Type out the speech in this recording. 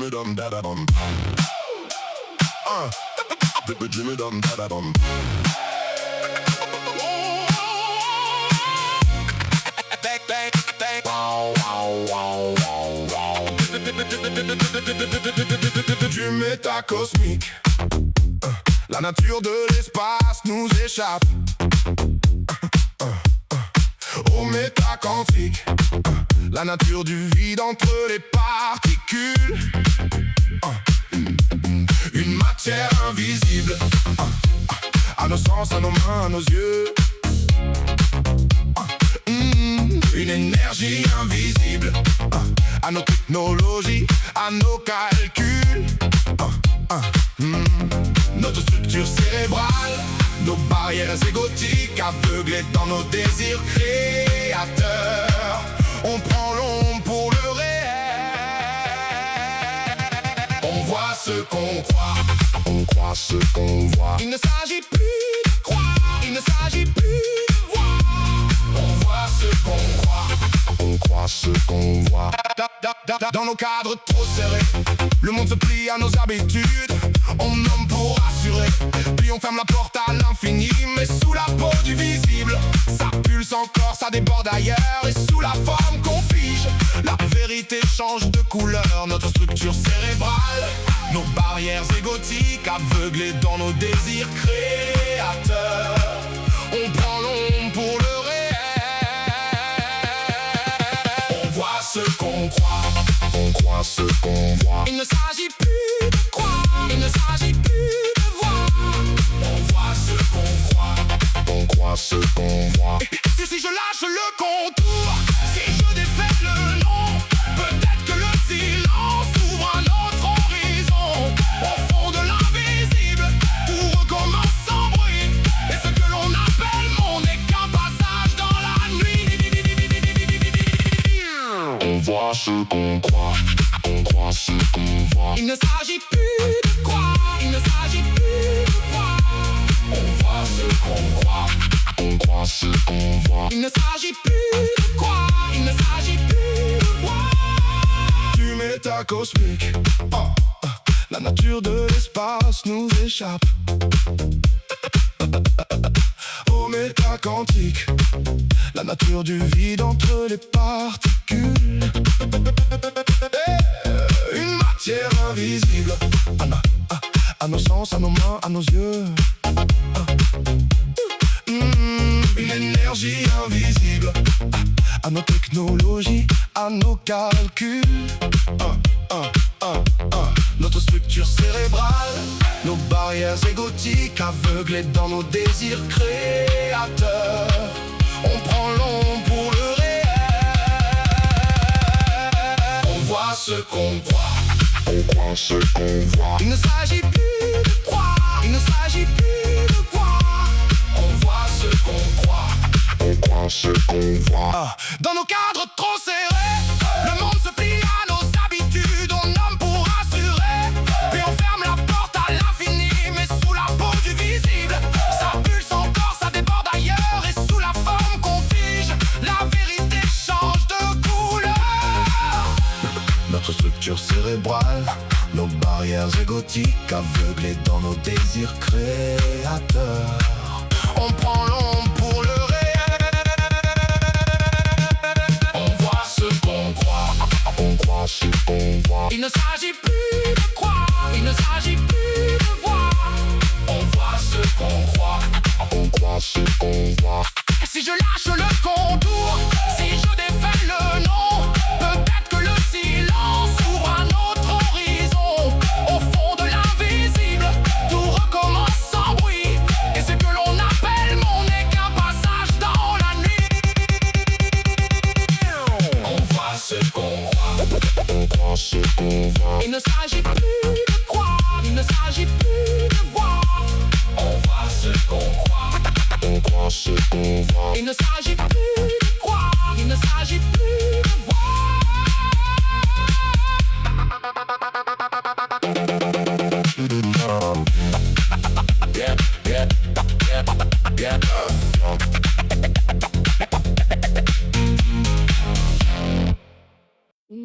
dum da da dum. Jimmy dum da da dum. Bang bang bang. Wow wow wow wow wow. Du méta cosmique. La nature de l'espace nous échappe. Au méta quantique. La nature du vide entre les particules. Une matière invisible. À nos sens, à nos mains, à nos yeux. Une énergie invisible. À nos technologies, à nos calculs. Notre structure cérébrale, nos barrières égotiques, aveuglées dans nos désirs créateurs. On prend l'ombre pour le réel. On voit ce qu'on croit, on croit ce qu'on voit. Il ne s'agit plus de croire, il ne s'agit plus de voir. On voit ce qu'on croit, on croit ce qu'on voit. Dans nos cadres trop serrés, le monde se plie à nos habitudes. On nomme pour assurer, puis on ferme la porte à l'infini. Mais sous la peau du visible, ça pulse encore, ça déborde ailleurs. Et sous la forme qu'on fige, la vérité change de couleur. Notre structure cérébrale, nos barrières égotiques, aveuglées dans nos désirs créateurs. On prend l'ombre pour le réel. On voit ce qu'on croit, on croit ce qu'on voit. Il ne s'agit plus de croire, il ne s'agit plus de voir. On voit ce qu'on croit, on croit ce qu'on voit. Et si je lâche le contour, si je défais le nom, peut-être que le silence ouvre un autre horizon. Au fond de l'invisible, tout recommence sans bruit. Et ce que l'on appelle monde n'est qu'un passage dans la nuit. On voit ce qu'on croit, on croit ce qu'on voit. Il ne s'agit plus de croire, il ne s'agit plus de voir. On voit ce qu'on croit, on croit ce qu'on voit. Il ne s'agit plus de croire, il ne s'agit plus de voir. Du méta cosmique, la nature de l'espace nous échappe. Au méta quantique, la nature du vide entre les particules. Une matière invisible, à nos sens, à nos mains, à nos yeux. Une énergie invisible, à nos technologies, à nos calculs. Notre structure cérébrale, nos barrières égotiques, aveuglées dans nos désirs créateurs. On prend l'ombre pour le réel. On voit ce qu'on croit, on croit ce qu'on voit. Il ne s'agit plus de croire, il ne s'agit plus de voir. On voit ce qu'on croit, on croit ce qu'on voit. Dans nos cadres trop serrés, le monde se plie à nos habitudes. On nomme pour assurer, puis on ferme la porte à l'infini. Mais sous la peau du visible, ça pulse encore, ça déborde ailleurs. Et sous la forme qu'on fige, la vérité change de couleur. Notre structure cérébrale, nos barrières égotiques, aveuglées dans nos désirs créateurs. On prend l'ombre pour le réel. On voit ce qu'on croit, on croit ce qu'on voit. Il ne s'agit plus de croire, il ne s'agit plus de voir. On voit ce qu'on croit, on croit ce qu'on voit. Si je lâche le contour, si je défais le nom, peut-être que le silence ouvre un autre horizon. Au fond de l'invisible, tout recommence sans bruit. Et ce que l'on appelle monde n'est qu'un passage dans la nuit. On voit ce qu'on croit, on croit ce qu'on voit. Il ne s'agit plus de croire, il ne s'agit plus